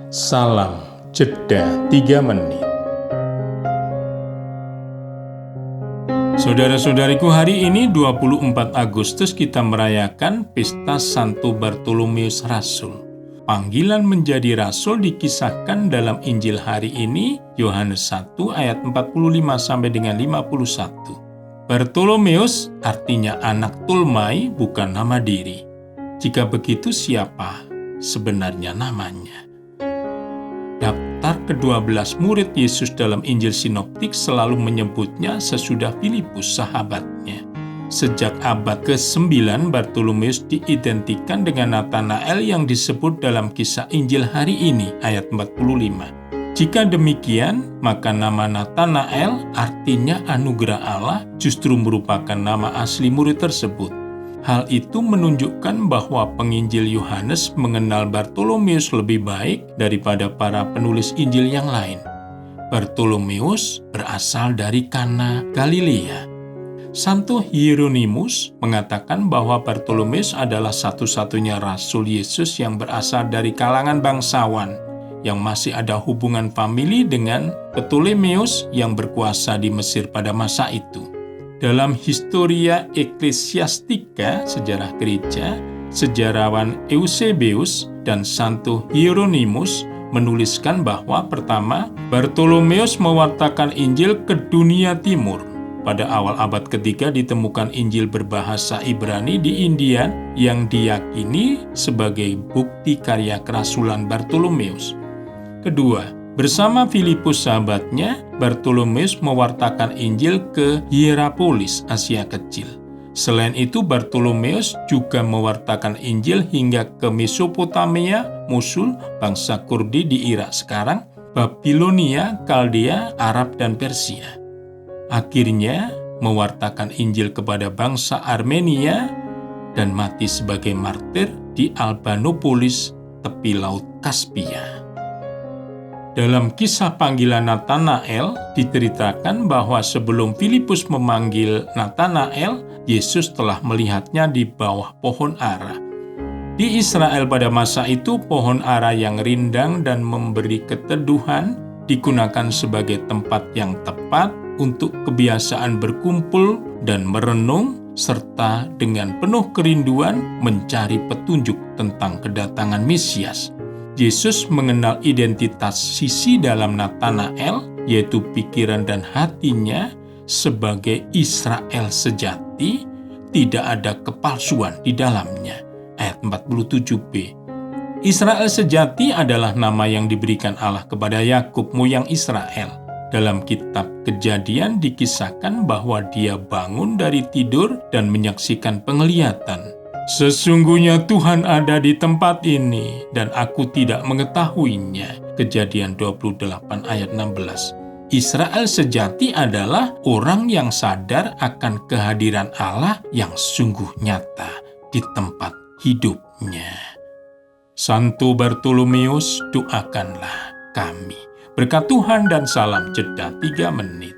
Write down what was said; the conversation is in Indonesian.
Salam jeda 3 menit. Saudara-saudariku, hari ini 24 Agustus kita merayakan Pesta Santo Bartolomeus Rasul. Panggilan menjadi rasul dikisahkan dalam Injil hari ini, Yohanes 1 ayat 45 sampai dengan 51. Bartolomeus artinya anak Tulmai, bukan nama diri. Jika begitu, siapa sebenarnya namanya? Daftar ke-12 murid Yesus dalam Injil Sinoptik selalu menyebutnya sesudah Filipus, sahabatnya. Sejak abad ke-9, Bartolomeus diidentikan dengan Natanael yang disebut dalam kisah Injil hari ini, ayat 45. Jika demikian, maka nama Natanael artinya anugerah Allah justru merupakan nama asli murid tersebut. Hal itu menunjukkan bahwa penginjil Yohanes mengenal Bartolomeus lebih baik daripada para penulis Injil yang lain. Bartolomeus berasal dari Kana, Galilea. Santo Hieronymus mengatakan bahwa Bartolomeus adalah satu-satunya rasul Yesus yang berasal dari kalangan bangsawan, yang masih ada hubungan famili dengan Ptolemeus yang berkuasa di Mesir pada masa itu. Dalam Historia Ecclesiastica, sejarah gereja, sejarawan Eusebius dan Santo Hieronymus menuliskan bahwa pertama, Bartolomeus mewartakan Injil ke dunia timur. Pada awal abad ketiga ditemukan Injil berbahasa Ibrani di India yang diyakini sebagai bukti karya kerasulan Bartolomeus. Kedua, bersama Filipus sahabatnya, Bartolomeus mewartakan Injil ke Hierapolis, Asia Kecil. Selain itu, Bartolomeus juga mewartakan Injil hingga ke Mesopotamia, Mosul, bangsa Kurdi di Irak sekarang, Babilonia, Kaldea, Arab, dan Persia. Akhirnya, mewartakan Injil kepada bangsa Armenia dan mati sebagai martir di Albanopolis, tepi Laut Kaspia. Dalam kisah panggilan Natanael, diceritakan bahwa sebelum Filipus memanggil Natanael, Yesus telah melihatnya di bawah pohon ara. Di Israel pada masa itu, pohon ara yang rindang dan memberi keteduhan digunakan sebagai tempat yang tepat untuk kebiasaan berkumpul dan merenung, serta dengan penuh kerinduan mencari petunjuk tentang kedatangan Mesias. Yesus mengenal identitas sisi dalam Natanael, yaitu pikiran dan hatinya sebagai Israel sejati, tidak ada kepalsuan di dalamnya. Ayat 47b. Israel sejati adalah nama yang diberikan Allah kepada Yakub, moyang Israel. Dalam kitab Kejadian dikisahkan bahwa dia bangun dari tidur dan menyaksikan penglihatan. Sesungguhnya Tuhan ada di tempat ini, dan aku tidak mengetahuinya. Kejadian 28 ayat 16. Israel sejati adalah orang yang sadar akan kehadiran Allah yang sungguh nyata di tempat hidupnya. Santo Bartolomeus, doakanlah kami. Berkat Tuhan dan salam jeda 3 menit.